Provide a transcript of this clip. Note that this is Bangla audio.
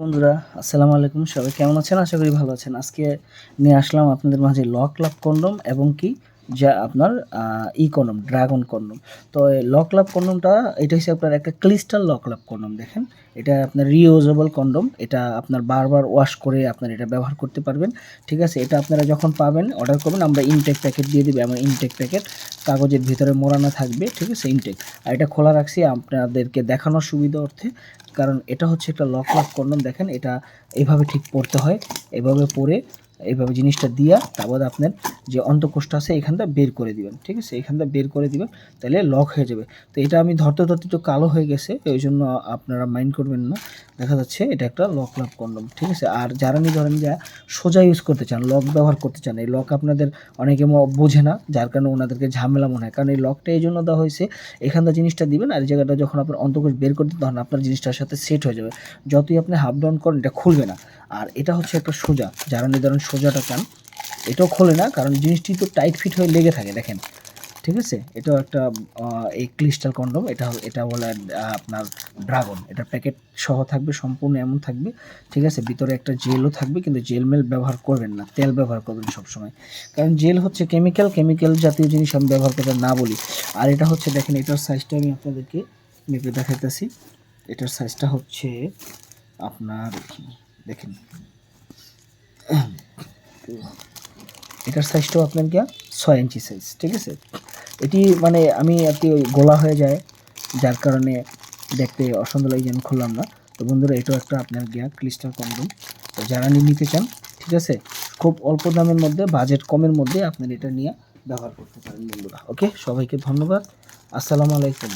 বন্ধুরা আসসালামু আলাইকুম, সবাই কেমন আছেন? আশা করি ভালো আছেন। আজকে নিয়ে আসলাম আপনাদের মাঝে লক লাভ কন্ডম এবং কি যা আপনার কন্ডম, ড্রাগন কন্ডম। তো লক লাভ কন্ডমটা এটা হচ্ছে আপনার একটা ক্রিস্টাল লক লাভ কন্ডম। দেখেন, এটা আপনার রিউজেবল কন্ডম। এটা আপনার বারবার ওয়াশ করে আপনার এটা ব্যবহার করতে পারবেন। ঠিক আছে, এটা আপনারা যখন পাবেন অর্ডার করবেন, আমরা ইনটেক প্যাকেট দিয়ে দিবে। আমার ইনটেক প্যাকেট কাগজের ভিতরে মোড়ানো থাকবে। ঠিক আছে, ইনটেক। আর এটা খোলা রাখছি আপনাদেরকে দেখানোর সুবিধা অর্থে, কারণ এটা হচ্ছে একটা লক লাভ কন্ডম। দেখেন, এটা এইভাবে ঠিক পড়তে হয়, এভাবে পরে এইভাবে জিনিসটা দিয়া তারপর আপনার যে অন্তঃকোষটা আছে এখানটা বের করে দিবেন। ঠিক আছে, এখানটা বের করে দিবেন, তাহলে লক হয়ে যাবে। তো এটা আমি ধরতে ধরতে একটু কালো হয়ে গেছে, ওই জন্য আপনারা মাইন্ড করবেন না। দেখা যাচ্ছে এটা একটা লক লাভ কন্ডম। ঠিক আছে, আর যারা ধরেন যা সোজা ইউজ করতে চান, লক ব্যবহার করতে চান, এই লক আপনাদের অনেকে বোঝে না, যার কারণে ওনাদেরকে ঝামেলা মনে হয়। কারণ এই লকটা এই জন্য দেওয়া হয়েছে, এখানটা জিনিসটা দিবেন আর এই জায়গাটা যখন আপনার অন্তঃকোষ বের করতে তখন আপনার জিনিসটার সাথে সেট হয়ে যাবে। যতই আপনি হাফ ডাউন করেন এটা খুলবে না। আর এটা হচ্ছে একটা সোজা, যারা ধরেন সোজাটা চান, এটাও খোলে না, কারণ জিনিসটি তো টাইট ফিট হয়ে লেগে থাকে। দেখেন, ঠিক আছে, এটাও একটা এই ক্রিস্টাল কন্ডম। এটা বলে আপনার ড্রাগন। এটা প্যাকেট সহ থাকবে, সম্পূর্ণ এমন থাকবে। ঠিক আছে, ভিতরে একটা জেলও থাকবে, কিন্তু জেল মেল ব্যবহার করবেন না, তেল ব্যবহার করবেন সবসময়, কারণ জেল হচ্ছে কেমিক্যাল জাতীয় জিনিস আমি ব্যবহার করতে না বলি। আর এটা হচ্ছে, দেখেন, এটার সাইজটা আমি আপনাদেরকে মেপে দেখাইতেছি। এটার সাইজটা হচ্ছে আপনার, দেখেন, এটার সাইজটাও আপনার 6 ইঞ্চি সাইজ। ঠিক আছে, এটি মানে আমি আর কি গোলা হয়ে যায়, যার কারণে দেখতে অসুন্দর লাগে, আমি খুললাম না। তো বন্ধুরা, এটাও একটা আপনার ক্রিস্টাল কন্ডম। তো যারা নিতে চান, ঠিক আছে, খুব অল্প দামের মধ্যে, বাজেট কমের মধ্যে আপনার এটা নিয়ে ব্যবহার করতে পারেন বন্ধুরা। ওকে, সবাইকে ধন্যবাদ। আসসালামু আলাইকুম।